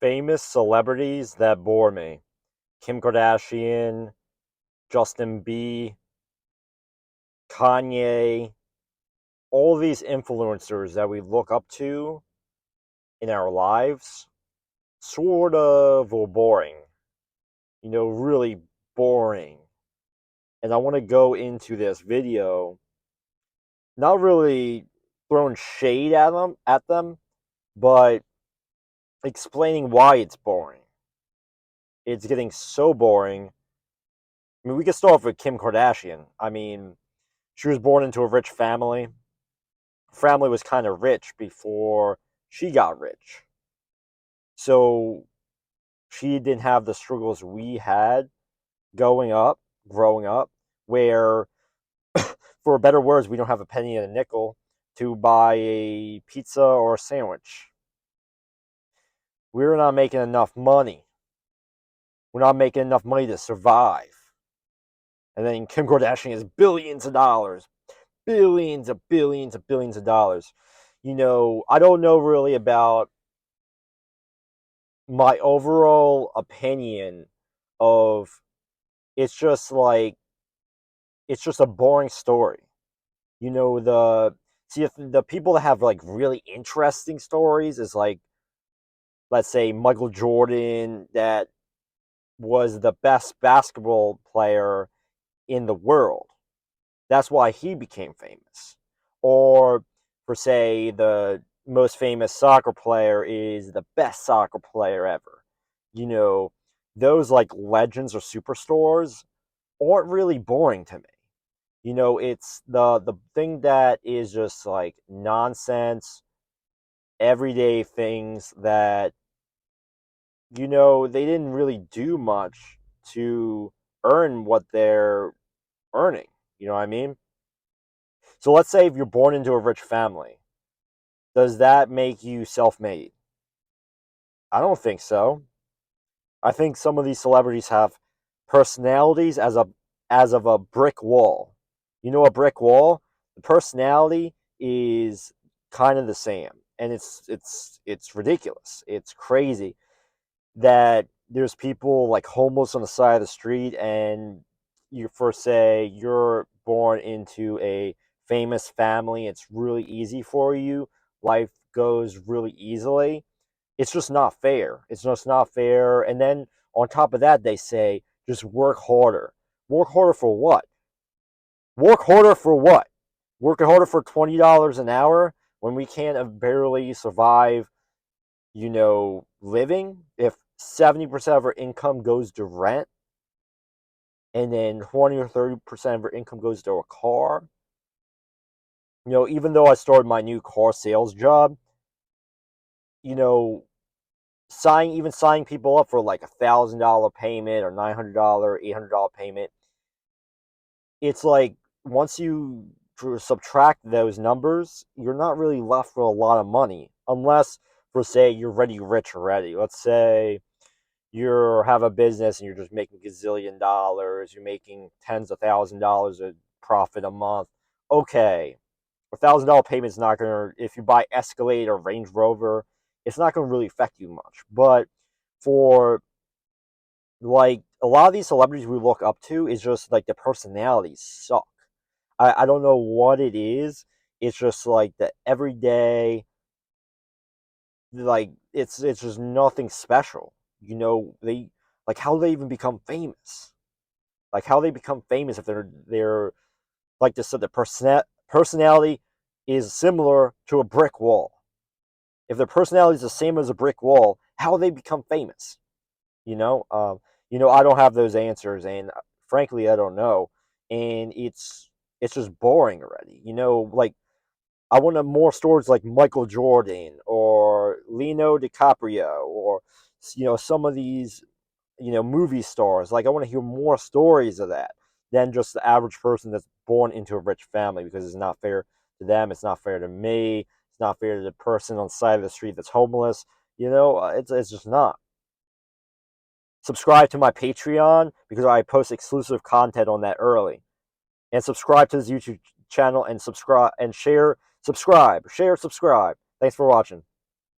Famous celebrities that bore me. Kim Kardashian, Justin B, Kanye, all these influencers that we look up to in our lives, sort of were boring. Really boring. And I want to go into this video, not really throwing shade at them, but explaining why it's boring. It's getting so boring. I mean, we could start off with Kim Kardashian. I mean, she was born into a rich family. Family was kind of rich before she got rich. So she didn't have the struggles we had growing up, where, for better words, we don't have a penny and a nickel to buy a pizza or a sandwich. We're not making enough money. We're not making enough money to survive. And then Kim Kardashian has billions of dollars, billions of dollars. I don't know really about my overall opinion of it's just like it's just a boring story. The see if the people that have like really interesting stories is like, let's say, Michael Jordan, that was the best basketball player in the world. That's why he became famous. Or, for say, the most famous soccer player is the best soccer player ever. You know, those like legends or superstars aren't really boring to me. It's the thing that is just like nonsense, everyday things that they didn't really do much to earn what they're earning. You know what I mean? So let's say if you're born into a rich family, does that make you self-made? I don't think so. I think some of these celebrities have personalities as of a brick wall. A brick wall? The personality is kind of the same, and it's ridiculous. It's crazy that there's people like homeless on the side of the street, and you're born into a famous family. It's really easy for you. Life goes really easily. It's just not fair. It's just not fair. And then on top of that, they say just work harder. Work harder for what? Work harder for what? Work harder for $20 an hour when we can't barely survive, living. If 70% of our income goes to rent, and then 20 or 30% of our income goes to a car. Even though I started my new car sales job, you know, signing people up for like $1,000 payment or $900, $800 payment, it's like once you subtract those numbers, you're not really left with a lot of money, unless, for say, you're already rich already. Let's say you have a business and you're just making gazillion dollars, you're making tens of $1,000s of profit a month. Okay, $1,000 payment is not gonna, if you buy Escalade or Range Rover, it's not gonna really affect you much. But for like a lot of these celebrities we look up to, is just like the personalities suck. I don't know what it is. It's just like the everyday, like it's just nothing special. They, like, how do they even become famous? Like, how they become famous if they're like this said, the personality is similar to a brick wall. If their personality is the same as a brick wall, how do they become famous? You know, um, I don't have those answers, and frankly, I don't know. And it's just boring already. Like, I want more stories like Michael Jordan or Leonardo DiCaprio, or some of these movie stars. Like, I want to hear more stories of that than just the average person that's born into a rich family, because it's not fair to them. It's not fair to me. It's not fair to the person on the side of the street that's homeless. It's just not. Subscribe to my Patreon because I post exclusive content on that early. And subscribe to this YouTube channel, and subscribe and share. Subscribe, share, subscribe. Thanks for watching.